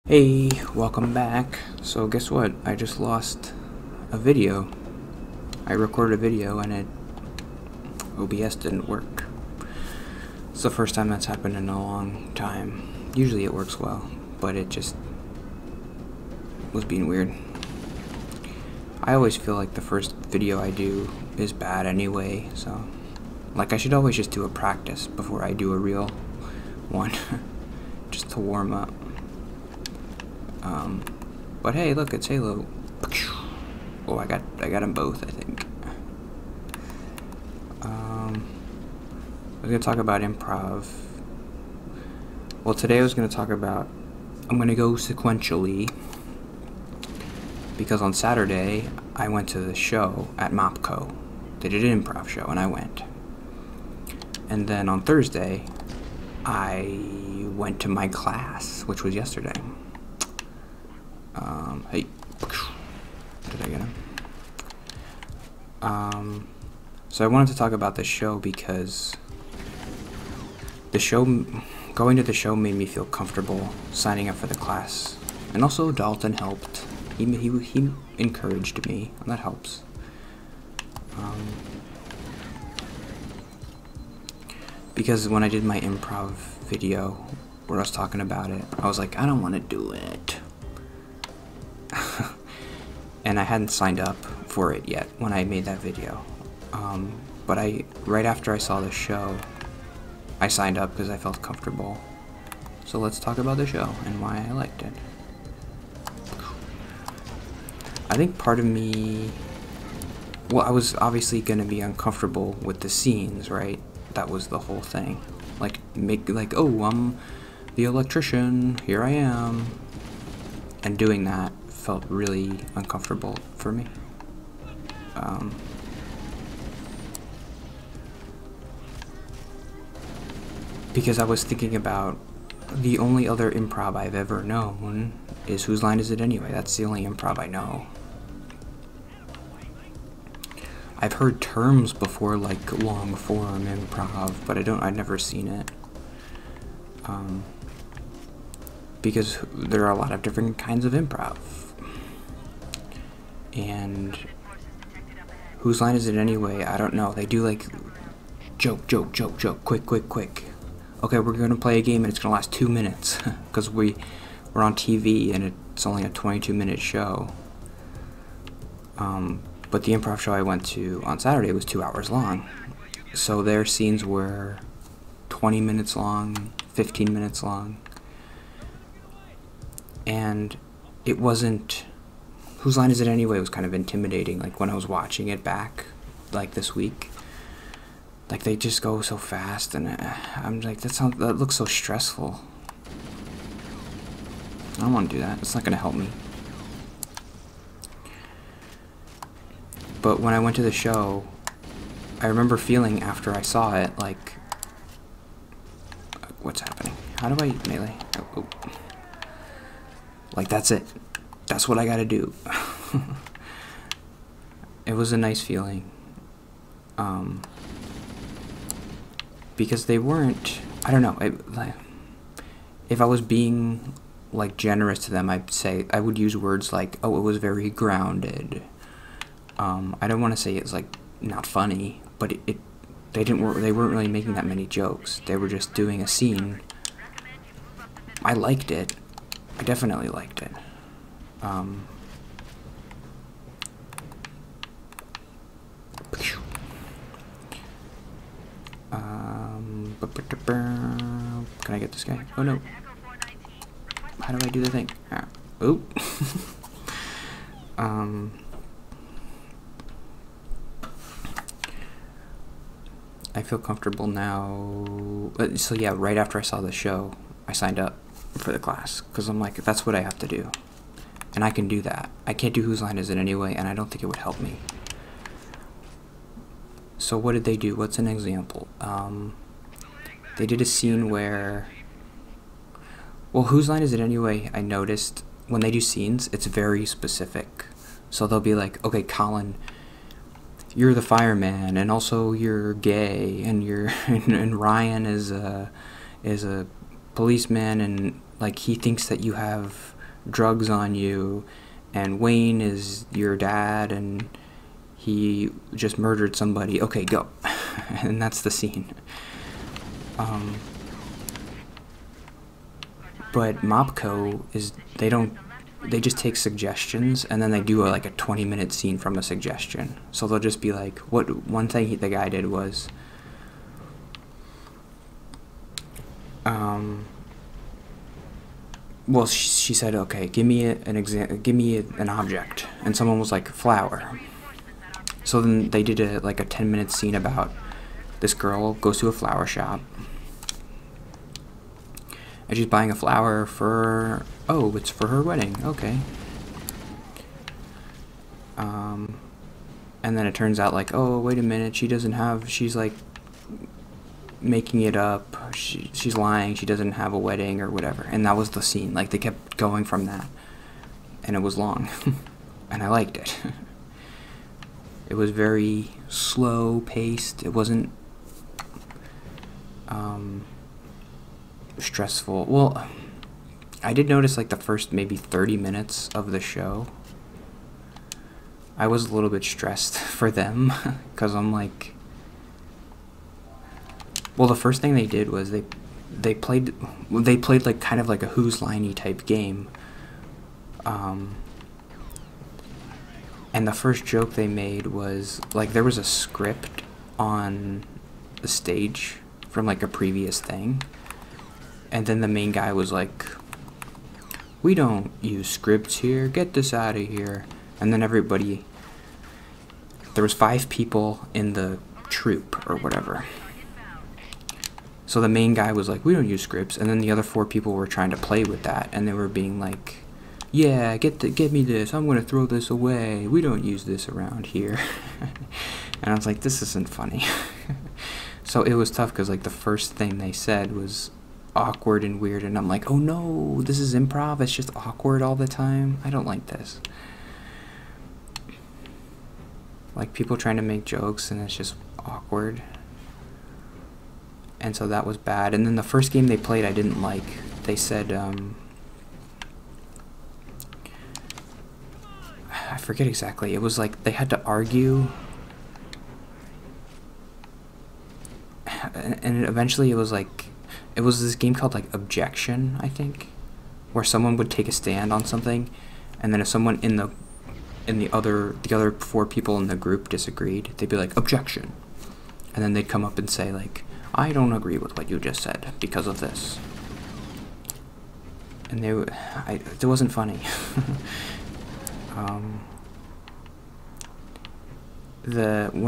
Hey, welcome back. So guess what? I just lost a video. I recorded a video and OBS didn't work. It's the first time that's happened in a long time. Usually it works well, but it just was being weird. I always feel like the first video I do is bad anyway, so like I should always just do a practice before I do a real one, just to warm up. But hey, look, it's Halo. Oh, I got them both, I think. We're gonna talk about improv. Well, today I was gonna talk about. I'm gonna go sequentially because on Saturday I went to the show at MOPCO. They did an improv show, and I went. And then on Thursday, I went to my class, which was yesterday. Hey, did I get him? So I wanted to talk about the show because going to the show made me feel comfortable signing up for the class, and also Dalton helped. He encouraged me, and that helps. Because when I did my improv video where I was talking about it, I was like, I don't want to do it. And I hadn't signed up for it yet when I made that video. But right after I saw the show, I signed up because I felt comfortable. So let's talk about the show and why I liked it. I think part of me, well, I was obviously going to be uncomfortable with the scenes, right? That was the whole thing. Like, oh, I'm the electrician, here I am. And doing that felt really uncomfortable for me. Because I was thinking about the only other improv I've ever known is Whose Line Is It Anyway? That's the only improv I know. I've heard terms before like long form improv, but I've never seen it. Because there are a lot of different kinds of improv. And Whose Line Is It Anyway? I don't know. They do like joke, quick. Okay, we're gonna play a game and it's gonna last 2 minutes because we're on TV and it's only a 22-minute show. But the improv show I went to on Saturday was 2 hours long. So their scenes were 20 minutes long, 15 minutes long. And it wasn't, Whose Line Is It Anyway? It was kind of intimidating, like when I was watching it back, like this week. Like they just go so fast, and I'm like, that looks so stressful. I don't want to do that. It's not going to help me. But when I went to the show, I remember feeling after I saw it, like, what's happening? How do I melee? Oh. Like, that's it. That's what I gotta do. It was a nice feeling. Because they weren't, I don't know, if I was being, like, generous to them, I would use words like, oh, it was very grounded. I don't want to say it's, like, not funny, but they weren't really making that many jokes. They were just doing a scene. I liked it. I definitely liked it. Can I get this guy? Oh no. How do I do the thing? Oh. I feel comfortable now. So yeah, right after I saw the show, I signed up for the class because I'm like, that's what I have to do, and I can do that. I can't do Whose Line Is It Anyway, and I don't think it would help me. So what did they do? What's an example? They did a scene where, well, Whose Line Is It Anyway? I noticed when they do scenes, it's very specific. So they'll be like, okay, Colin, you're the fireman, and also you're gay, and and Ryan is a policeman, and like he thinks that you have drugs on you, and Wayne is your dad, and he just murdered somebody. Okay, go. And that's the scene. But Mobco is, they just take suggestions and then they do like a 20-minute scene from a suggestion. So they'll just be like, one thing the guy did was, well, she said, okay, give me an object, and someone was like, flower. So then they did a 10-minute scene about this girl goes to a flower shop, and she's buying a flower for, oh, it's for her wedding, okay. And then it turns out like, oh, wait a minute, she's like making it up, she's lying, she doesn't have a wedding or whatever. And that was the scene. Like, they kept going from that, and it was long. And I liked it. It was very slow paced. It wasn't stressful. Well, I did notice like the first maybe 30 minutes of the show, I was a little bit stressed for them, because I'm like, well, the first thing they did was they played like kind of like a Who's Line-y type game, and the first joke they made was like there was a script on the stage from like a previous thing, and then the main guy was like, we don't use scripts here, get this out of here. And then everybody, there was 5 people in the troupe or whatever. So the main guy was like, we don't use scripts, and then the other 4 people were trying to play with that, and they were being like, yeah, get me this, I'm gonna throw this away, we don't use this around here. And I was like, this isn't funny. So it was tough, because like the first thing they said was awkward and weird, and I'm like, oh no, this is improv, it's just awkward all the time, I don't like this. Like, people trying to make jokes and it's just awkward. And so that was bad. And then the first game they played I didn't like. They said, I forget exactly. It was like they had to argue. And eventually it was like, it was this game called like Objection, I think, where someone would take a stand on something, and then if someone in the other 4 people in the group disagreed, they'd be like, objection. And then they'd come up and say like, I don't agree with what you just said because of this. And it wasn't funny. One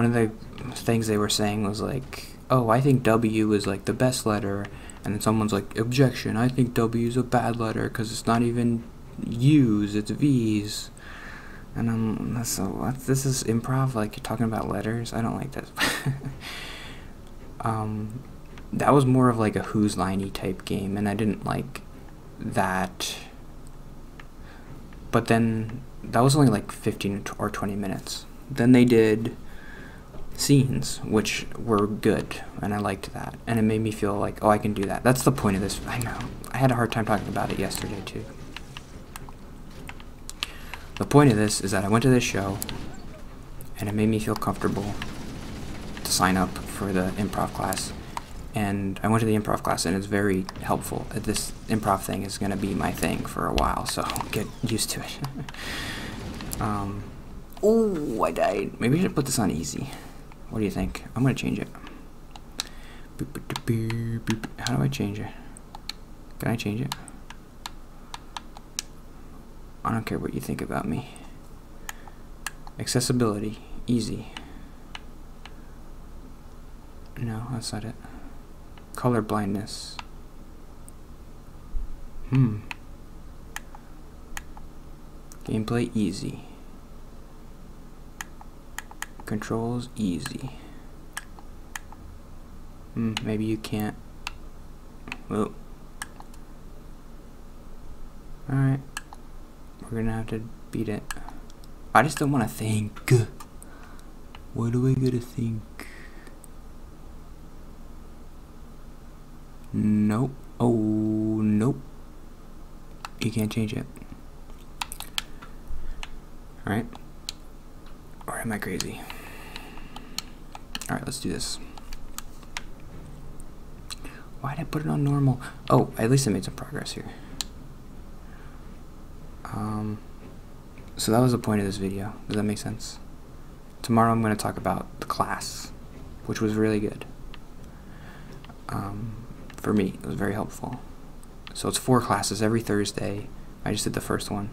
of the things they were saying was like, oh, I think W is like the best letter, and then someone's like, objection, I think W is a bad letter because it's not even U's, it's V's. And this is improv, like you're talking about letters? I don't like this. That was more of like a Who's Line-y type game, and I didn't like that. But then, that was only like 15 or 20 minutes. Then they did scenes, which were good, and I liked that. And it made me feel like, oh, I can do that. That's the point of this. I know. I had a hard time talking about it yesterday, too. The point of this is that I went to this show, and it made me feel comfortable to sign up for the improv class. And I went to the improv class, and it's very helpful. This improv thing is going to be my thing for a while, so get used to it. Oh, I died. Maybe I should put this on easy. What do you think? I'm going to change it. How do I change it? Can I change it? I don't care what you think about me. Accessibility, easy. No, that's not it. Color blindness. Gameplay, easy. Controls, easy. Maybe you can't. Well. Alright. We're gonna have to beat it. I just don't want to think. What do I gotta think? Nope. Oh, nope. You can't change it. Right? Or am I crazy? Alright, let's do this. Why did I put it on normal? Oh, at least I made some progress here. So that was the point of this video. Does that make sense? Tomorrow I'm going to talk about the class, which was really good. For me, it was very helpful. So it's 4 classes every Thursday. I just did the first one.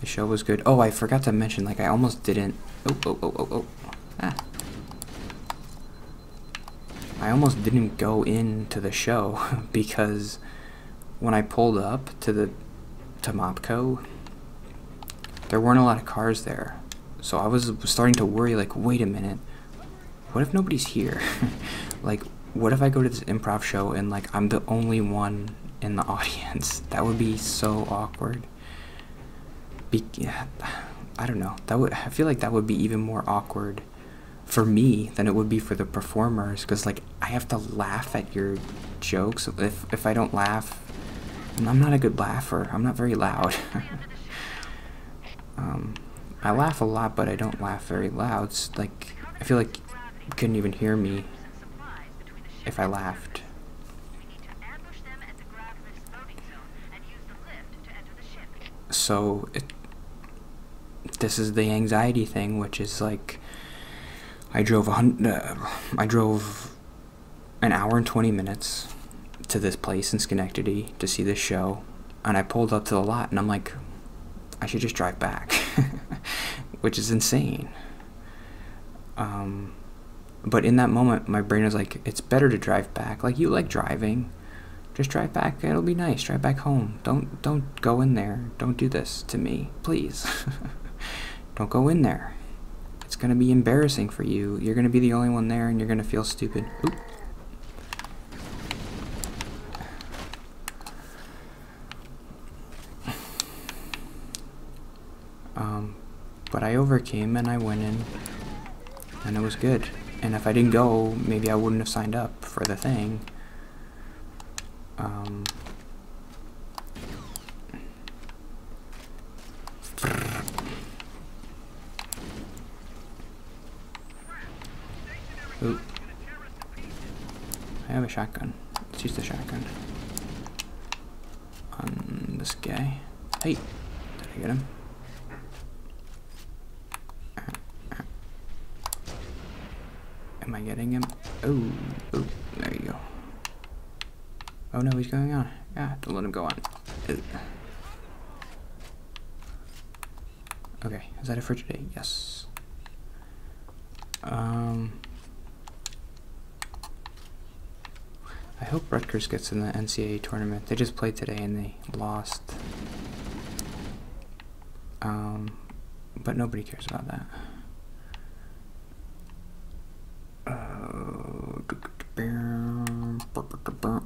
The show was good. Oh, I forgot to mention, like, I almost didn't... Ah. I almost didn't go into the show because when I pulled up to Mopco, there weren't a lot of cars there. So I was starting to worry, like, wait a minute, what if nobody's here? Like, what if I go to this improv show and, like, I'm the only one in the audience? That would be so awkward. I don't know. I feel like that would be even more awkward for me than it would be for the performers, because, like, I have to laugh at your jokes. If I don't laugh, I'm not a good laugher. I'm not very loud. I laugh a lot, but I don't laugh very loud. It's like, I feel like you couldn't even hear me if I laughed. So this is the anxiety thing, which is like, I drove an hour and 20 minutes to this place in Schenectady to see this show, and I pulled up to the lot and I'm like, I should just drive back. Which is insane. But in that moment my brain was like, it's better to drive back. Like, you like driving, just drive back. It'll be nice. Drive back home. Don't go in there. Don't do this to me, please. Don't go in there. It's gonna be embarrassing for you. You're gonna be the only one there and you're gonna feel stupid. Oop. But I overcame and I went in and it was good. And if I didn't go, maybe I wouldn't have signed up for the thing. Ooh. I have a shotgun. Let's use the shotgun on this guy. Hey, did I get him? Am I getting him? Oh, there you go. Oh no, he's going on. Yeah, don't let him go on. Okay, is that it for today? Yes. I hope Rutgers gets in the NCAA tournament. They just played today and they lost. But nobody cares about that.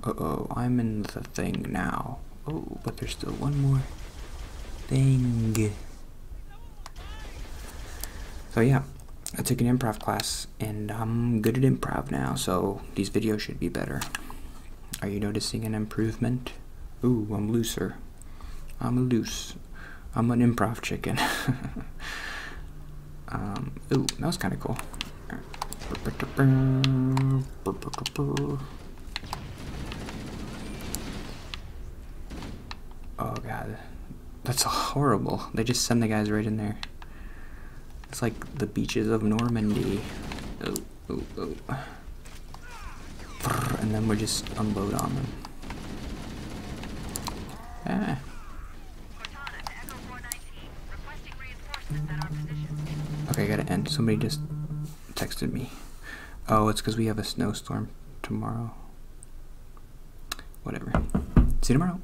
Uh-oh, I'm in the thing now. Oh, but there's still one more thing. So yeah, I took an improv class and I'm good at improv now, so these videos should be better. Are you noticing an improvement? Ooh, I'm looser. I'm loose. I'm an improv chicken. Ooh, that was kind of cool. Oh god, that's horrible. They just send the guys right in there. It's like the beaches of Normandy. Oh. And then we just unload on them. Ah. Okay, I gotta end. Somebody just texted me. Oh, it's because we have a snowstorm tomorrow. Whatever. See you tomorrow.